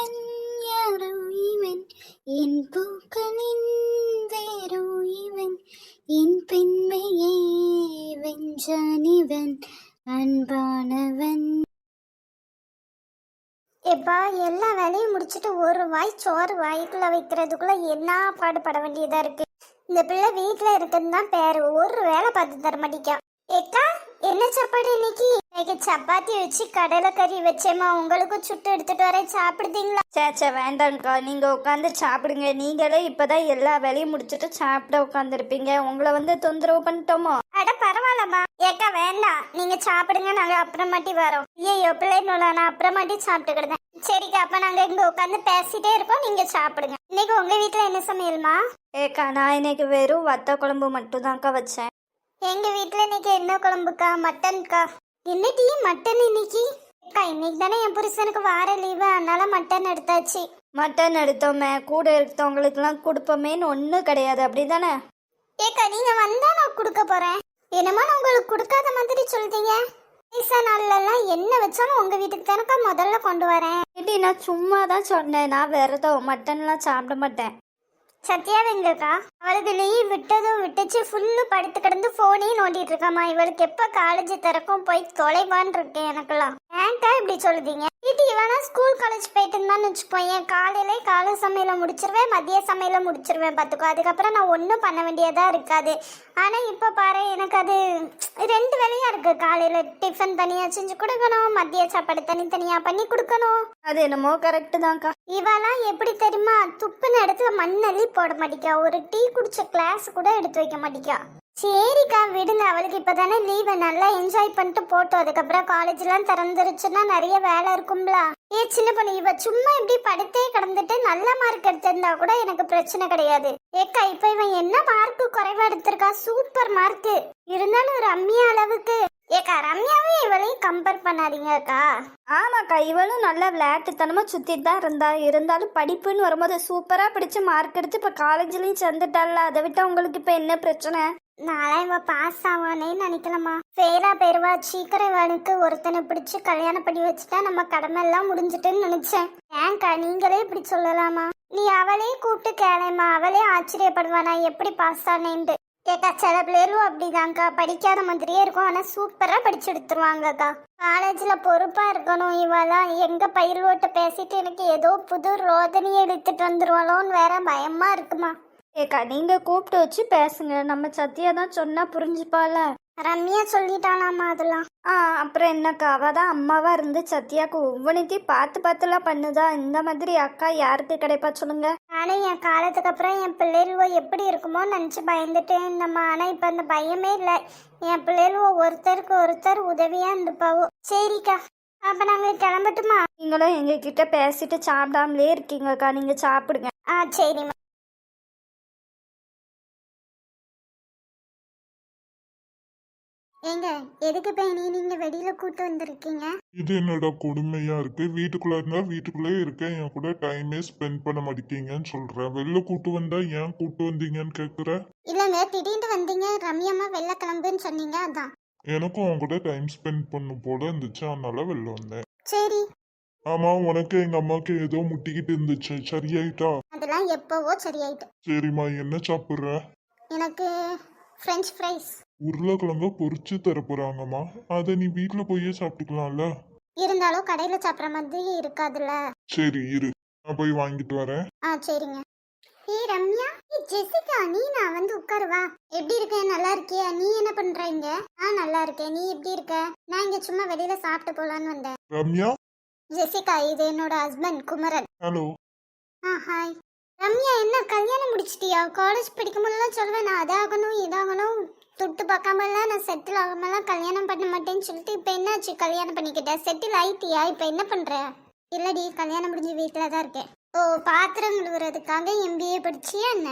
இவன் யாரோ இவன் என் பூக்களின் வேரோ இவன் என் பெண்மையை வென்றான் இவன் அன்பானவன். எப்பா எல்லா வேலையும் முடிச்சுட்டு ஒரு வாய் சோறு வாய்க்குள்ள வைக்கிறதுக்குள்ள என்ன பாடுபட வேண்டியதா இருக்கு. இந்த பிள்ளை வீட்டுல இருக்குன்னு தான் பேரு, ஒரு வேலை பார்த்து தர மாட்டேக்கா. ஏக்கா என்ன சாப்பாடு இன்னைக்கு? இன்னைக்கு சப்பாத்தி வச்சு கடலை கறி வச்சேம்மா, உங்களுக்கும் சுட்டு எடுத்துட்டு வரேன், சாப்பிடுதீங்களா? சேச்சா வேண்டாம்க்கா, நீங்க உட்காந்து சாப்பிடுங்க. நீங்களே இப்பதான் எல்லா வேலையும் முடிச்சுட்டு சாப்பிட உட்காந்துருப்பீங்க, உங்களை தொந்தரவு பண்ணிட்டோமோ? அட பரவாயில்லம்மா. ஏக்கா வேண்டாம், நீங்க சாப்பிடுங்க, நாங்க அப்புறமாட்டி வரோம். ஐயோ பிள்ளைன்னு நான் அப்புறமாட்டி சாப்பிட்டுக்கிடுதேன். சரிக்கா, அப்ப நாங்க இங்க உட்காந்து பேசிட்டே இருக்கோம், நீங்க சாப்பிடுங்க. இன்னைக்கு உங்க வீட்டுல என்ன சமையல்மா? ஏக்கா நான் இன்னைக்கு வெறும் வத்த குழம்பு மட்டும் தான்க்கா வச்சேன். எங்க வீட்டுல இன்னைக்கு என்ன குழம்புக்கா? மட்டன்க்கா. என்ன டீ மட்டன் இன்னைக்கு? அக்கா இன்னைக்கு தானே என் புருஷனுக்கு வார லீவு, அதனால மட்டன் எடுத்தாச்சு. மட்டன் எடுத்தோமே, கூட எடுத்தவங்களுக்குலாம் கொடுப்போமேன்னு ஒன்றும் கிடையாது, அப்படிதானே? ஏக்கா நீங்க வந்தா நான் கொடுக்க போறேன். என்னமா நான் உங்களுக்கு கொடுக்காத மாதிரி சொல்றீங்க? பைசா நாள்லாம் என்ன வச்சாலும் உங்க வீட்டுக்கு தானக்கா முதல்ல கொண்டு வரேன். இடி நான் சும்மா தான் சொன்னேன், நான் விரதம், மட்டன்லாம் சாப்பிட மாட்டேன். சத்யா எங்கக்கா? அவளுக்கு லீவ் விட்டதும் விட்டுச்சு, ஃபுல்லு படுத்து கிடந்து போனையும் நோண்டிட்டு இருக்காமா. இவளுக்கு எப்ப காலேஜ் திறக்கும், போய் தொலைவான் இருக்கேன் எனக்கெல்லாம். ஏன்க்கா இப்படி சொல்லுதீங்க? வீட்டு இவனா ஸ்கூல் காலேஜ் போயிட்டு இருந்தான்னு வச்சுக்கோங்க, காலை சமையல முடிச்சிருவேன், மதிய சமையல முடிச்சிருவேன் பார்த்துக்கோ. அதுக்கப்புறம் நான் ஒன்றும் பண்ண வேண்டியதா இருக்காது. ஆனா இப்ப பாரு, எனக்கு அது 2 வேலையா இருக்கு. காலையில டிஃபன் தனியா செஞ்சு கொடுக்கணும், மதிய சாப்பாடு தனித்தனியா பண்ணி கொடுக்கணும். அது என்னமோ கரெக்டு தான்க்கா. இவெல்லாம் எப்படி தெரியுமா, துப்புன இடத்துல மண்ணள்ளி போட மாட்டிக்கா, ஒரு டீ குடிச்ச கிளாஸ் கூட எடுத்து வைக்க மாட்டிக்கா. சரிக்கா விடுங்க, அவளுக்கு இப்பதானே லீவை நல்லா என்ஜாய் பண்ணிட்டு போட்டோம். அதுக்கப்புறம் காலேஜ்லாம் திறந்துருச்சுன்னா நிறைய வேலை இருக்கும்ல. சின்ன பொண்ணு, இவ சும்மா இப்படி படுத்தே கிடந்துட்டு நல்ல மார்க் எடுத்திருந்தா கூட எனக்கு பிரச்சனை கிடையாது. ஏக்கா இப்ப இவன் என்ன மார்க்கு குறைவா எடுத்திருக்கா? சூப்பர் மார்க்கு இருந்தாலும் ரம்யா அளவுக்கு. ஏக்கா ரம்யாவும் இவளையும் கம்பேர் பண்ணாதீங்கக்கா. ஆமாக்கா, இவளும் நல்லா விளையாட்டுத்தனமா சுத்திட்டு தான் இருந்தாலும் படிப்புன்னு வரும்போது சூப்பரா படிச்சு மார்க் எடுத்து இப்ப காலேஜ்லயும் சேர்ந்துட்டால. அதை விட்டா உங்களுக்கு இப்ப என்ன பிரச்சனை? நாளை இவ பாஸ் ஆவானே நினைக்கலாமா? ஃபெயிலா பெறுவா. சீக்கிரம் இவனுக்கு ஒருத்தனை பிடிச்சு கல்யாணம் பண்ணி வச்சுட்டா நம்ம கடமை எல்லாம் முடிஞ்சுட்டுன்னு நினைச்சேன். ஏன்க்கா நீங்களே இப்படி சொல்லலாமா? நீ அவளே கூப்பிட்டு கேளேம்மா, அவளே ஆச்சரியப்படுவா நான் எப்படி பாஸ் ஆனேன்ட்டு. கேக்கா சில பிள்ளைகளும் அப்படிதான்க்கா, படிக்காத மாதிரியே இருக்கும், ஆனா சூப்பரா படிச்சு எடுத்துருவாங்கக்கா. காலேஜ்ல பொறுப்பா இருக்கணும். இவெல்லாம் எங்க பயிர் ஓட்ட பேசிட்டு எனக்கு ஏதோ புது ரோதனையை எடுத்துட்டு வந்துருவாளோன்னு வேற பயமா இருக்குமா. ஏக்கா நீங்க கூப்பிட்டு வச்சு பேசுங்க, நம்ம சத்தியா தான் சொன்னா புரிஞ்சுப்பால. ரம்யா சொல்லிட்டாலாமா அதெல்லாம்? அப்புறம் என்னக்கா, அவ தான் அம்மாவா இருந்து சத்யாக்கு ஒவ்வொன்றையும் பார்த்துலாம் பண்ணுதா. இந்த மாதிரி அக்கா யாருக்கு கிடைப்பா சொல்லுங்க? நானும் என் காலத்துக்கு அப்புறம் என் பிள்ளைகளுவோ எப்படி இருக்குமோ நினச்சி பயந்துட்டு இருந்தம்மா. ஆனால் இப்போ அந்த பயமே இல்லை. என் பிள்ளைகளுவோ ஒருத்தருக்கு ஒருத்தர் உதவியா இருந்துப்பாவோ. சரிக்கா, அப்போ நாங்கள் கிளம்பட்டுமா? நீங்களும் எங்ககிட்ட பேசிட்டு சாப்பிடாமலே இருக்கீங்கக்கா, நீங்க சாப்பிடுங்க. சரிம்மா. ஏங்க எதுக்கு பையனி நீங்க வெளியில கூட்டு வந்திருக்கீங்க? இது என்னோட கொடுமையா இருக்கு. வீட்டுக்குள்ள இருந்தா வீட்டுக்குள்ளே இருக்கேன், என் கூட டைமே ஸ்பெண்ட் பண்ண மாட்டேங்கன்னு சொல்றேன். வெளில கூட்டு வந்தா ஏன் கூட்டு வந்தீங்கன்னு கேக்குற? இல்லங்க திடீர்னு வந்தீங்க, ரம்யம்மா வெளில கிளம்புன்னு சொன்னீங்க, அதான். எனக்கும் அவங்க கூட டைம் ஸ்பெண்ட் பண்ணும் போல இருந்துச்சு, அதனால வெளில வந்தேன். சரி. ஆமா, உனக்கு எங்க அம்மாக்கு ஏதோ முட்டிக்கிட்டு இருந்துச்சு, சரியாயிட்டா? அதெல்லாம் எப்பவோ சரியாயிட்டு. சரிம்மா, என்ன சாப்பிடுற? எனக்கு ஃப்ரெஞ்ச் ஃப்ரைஸ். உருளைக்கிழங்க பொரிச்சு தர போறாங்கம்மா, அதை நீ வீட்டுல போயே சாப்பிட்டுக்கலாம்ல. இருந்தாலும் கடையில சாப்பிட்ற மாதிரி இருக்காதுல்ல. சரி இரு, நான் போய் வாங்கிட்டு வரேன். சரிங்க. ரம்யா, ஜெசிகா, நான் வந்து உட்காருவா. எப்படி இருக்க? நல்லா இருக்கியா? நீ என்ன பண்றீங்க? நல்லா இருக்கேன். நீ எப்படி இருக்க? நான் இங்க சும்மா வெளியில சாப்பிட்டு போலான்னு வந்தேன். ரம்யா. ஜெசிகா, இது என்னோட husband Kumaran. Hello. Hi. Ramya, என்ன கல்யாணம் முடிச்சிட்டியா? காலேஜ் படிக்கும் போதெல்லாம் சொல்லுவேன் நான் அதாகணும் இதாகணும், தொட்டு பார்க்காமலாம் நான் செட்டில் ஆகாமலாம் கல்யாணம் பண்ண மாட்டேன்னு சொல்லிட்டு இப்போ என்னாச்சு? கல்யாணம் பண்ணிக்கிட்டேன், செட்டில் ஆயிட்டியா? இப்போ என்ன பண்ற? இல்லடி, கல்யாணம் முடிஞ்சு வீட்டில் தான் இருக்கேன். ஓ, பாத்திரம் கழுவுறதுக்காக எம்பிஏ படிச்சியா என்ன?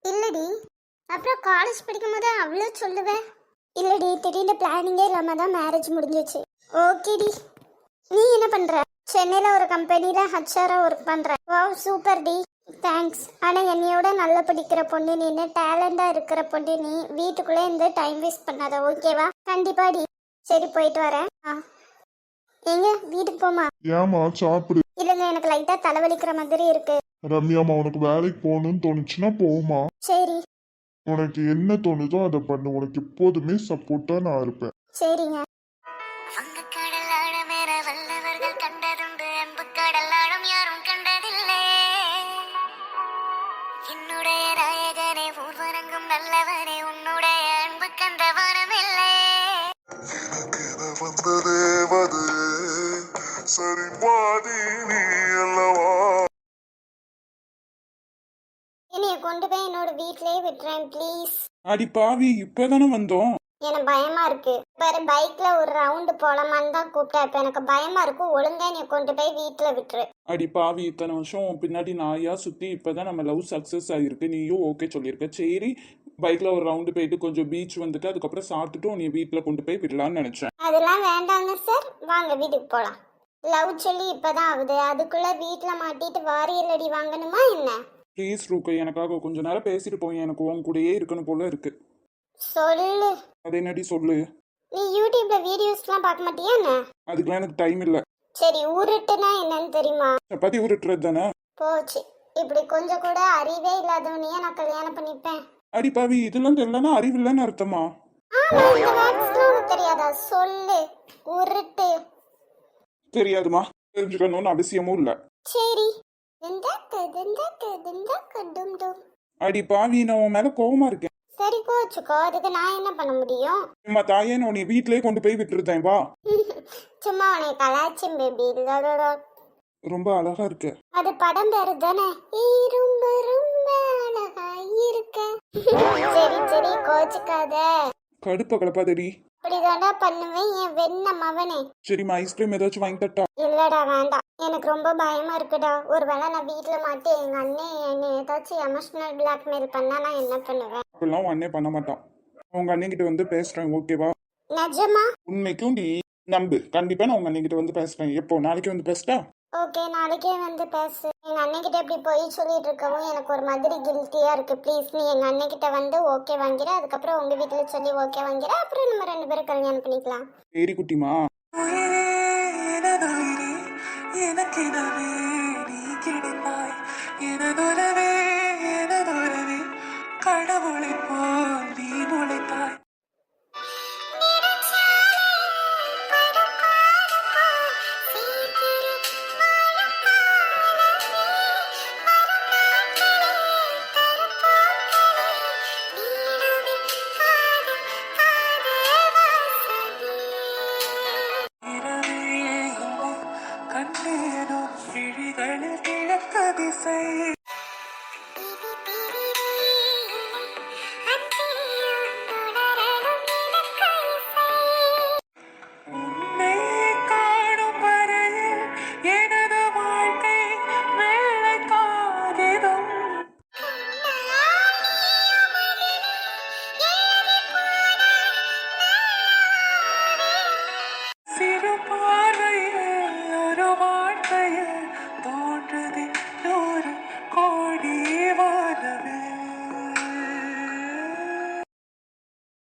இல்லடி. அப்புறம் காலேஜ் படிக்கும் போது அவ்வளோ சொல்லுவேன். இல்லடி, திடீர்னு பிளானிங்கே இல்லாமல் தான் மேரேஜ் முடிஞ்சிச்சு. ஓகேடி. நீ என்ன பண்ற? சென்னையில் ஒரு கம்பெனியில் ஹச்ஆராக ஒர்க் பண்ணுறேன். வாவ், சூப்பர் டி. தேங்க்ஸ். ஆனால் என்னையோட நல்லா படிக்கிற பொண்ணு நீ, டேலண்டாக இருக்கிற பொண்ணு நீ. வீட்டுக்குள்ளே இருந்து டைம் வேஸ்ட் பண்ணாத, ஓகேவா? கண்டிப்பாடி. சரி, போயிட்டு வரேன். எங்க வீட்டுக்கு போமா? ஏமா சாப்பிடு. இல்லைங்க, எனக்கு லைட்டா தலைவலிக்கிற மாதிரி இருக்கு. ரம்யாமா, உனக்கு வேலைக்கு போகணும்னு தோணுச்சுன்னா போமா. சரி. உனக்கு என்ன தோணுதோ அதை பண்ணு. உனக்கு எப்போதுமே சப்போர்ட்டா நான் இருப்பேன். சரிங்க. என்னுடைய நாயகனே பூர்வரங்கும் நல்லவனே உன்னுடைய அன்பு கண்ட வரமில்லை. எனக்கு வந்ததேவது சரி பாதி நீ அல்லவா. என்னைய கொண்டு போய் என்னோட வீட்லயே விட்டுறேன் ப்ளீஸ். அடி பாவி, இப்பதானே வந்தோம். எனக்கு பயமா இருக்கு. பாரு, பைக்ல ஒரு ரவுண்டு போலாமான்னு தான் கூப்பிட்டேன். இப்ப எனக்கு பயமா இருக்கு. ஒழுங்கா என்னைய கொண்டு போய் வீட்டுல விட்டுரு. அடி பாவி, இத்தனை வருஷம் உன் பின்னாடி நாயா சுத்தி இப்பதான் நம்ம லவ் சக்சஸ் ஆகிருக்கு. நீயும் ஓகே சொல்லியிருக்க. சரி, பைக்ல ஒரு ரவுண்டு போயிட்டு கொஞ்சம் பீச் வந்துட்டு அதுக்கப்புறம் சாப்பிட்டுட்டு உன்னை வீட்டுல கொண்டு போய் விடலான்னு நினைச்சேன். அதெல்லாம் வேண்டாங்க சார். வாங்க வீட்டுக்கு போலாம். லவ் சொல்லி இப்பதான் ஆகுது. அதுக்குள்ள வீட்டுல மாட்டிட்டு வாரியலடி வாங்கணுமா என்ன? ப்ளீஸ் ரூக்கு, எனக்காக கொஞ்ச நேரம் பேசிட்டு போய். எனக்கு உன் கூடயே இருக்கணும் போல இருக்கு. சொல்லு. அது என்னடி சொல்லு. நீ யூடியூப்ல வீடியோஸ்லாம் பார்க்க மாட்டியா என்ன? அதுக்கெல்லாம் எனக்கு டைம் இல்லை. சரி, உருட்டுனா என்னன்னு தெரியுமா? சப்பாத்தி உருட்டுறது தானே. போச்சு. இப்படி கொஞ்சம் கூட அறிவே இல்லாதவனையே நான் கல்யாணம் பண்ணிப்பேன். அடி பாவி, இதெல்லாம் தெரியலன்னா அறிவில்லைன்னு அர்த்தமா? ஆமா, இந்த வேர்ட்ஸ்லாம் உனக்கு தெரியாதா? சொல்லு. உருட்டு. தெரியாதுமா. தெரிஞ்சுக்கணும்னு அவசியமும் இல்லை. சரி. டும் டும். அடி பாவி, நான் உன் மேல கோவமா இருக்கேன். சரி, கோச்சுக்கோ. அதுக்கு நான் என்ன பண்ண முடியும்? அம்மா தாயே, நான் உன்னை வீட்டிலேயே கொண்டு போய் விட்டுருந்தேன். வா. சும்மா உன்னை கலாச்சும் பேபி. ரொம்ப அழகா இருக்கு. அது படம் பேரு தானே. ரொம்ப ரொம்ப அழகா இருக்க. சரி சரி, கோச்சுக்காத. கடுப்ப கலப்பாதடி. அப்படிதான்டா பண்ணுவேன் என் வெண்ண மவனே. சரிம்மா, ஐஸ்கிரீம் ஏதாச்சும் வாங்கி தட்டா? இல்லடா, வேண்டாம். எனக்கு ரொம்ப பயமா இருக்குடா. ஒருவேளை நான் வீட்டுல மாட்டி எங்க அண்ணன் என்னை ஏதாச்சும் எமோஷனல் பிளாக்மெயில் பண்ணா நான் என்ன பண்ணுவேன்? அப்படிலாம் உன் அண்ணே பண்ண மாட்டான். உங்க அண்ணன் கிட்ட வந்து பேசுறேன், ஓகேவா? நிஜமா? உண்மைக்கும் நீ நம்பு. கண்டிப்பா நான் உங்க அண்ணன் கிட்ட வந்து பேசுறேன். எப்போ? நாளைக்கு வந்து பேசிட்டா? ஓகே, நாளைக்கே வந்து பேசு. எங்க அண்ணன் கிட்ட இப்படி போய் சொல்லிட்டு இருக்கவும் எனக்கு ஒரு மாதிரி கில்ட்டியா இருக்கு. ப்ளீஸ், நீ எங்க அண்ணன் கிட்ட வந்து ஓகே வாங்கிற. அதுக்கப்புறம் உங்க வீட்டுல சொல்லி ஓகே வாங்கிற. அப்புறம் நம்ம 2 பேரும் கல்யாணம் பண்ணிக்கலாம். சரி குட்டிமா. எனக்கெனவே நீ கிடைப்பாய். எனதுறவே எனதுறவே கடவுளை போல் நீ முளைத்தாய். கண்டேனோ விழிகளில் கிழக்கு திசை.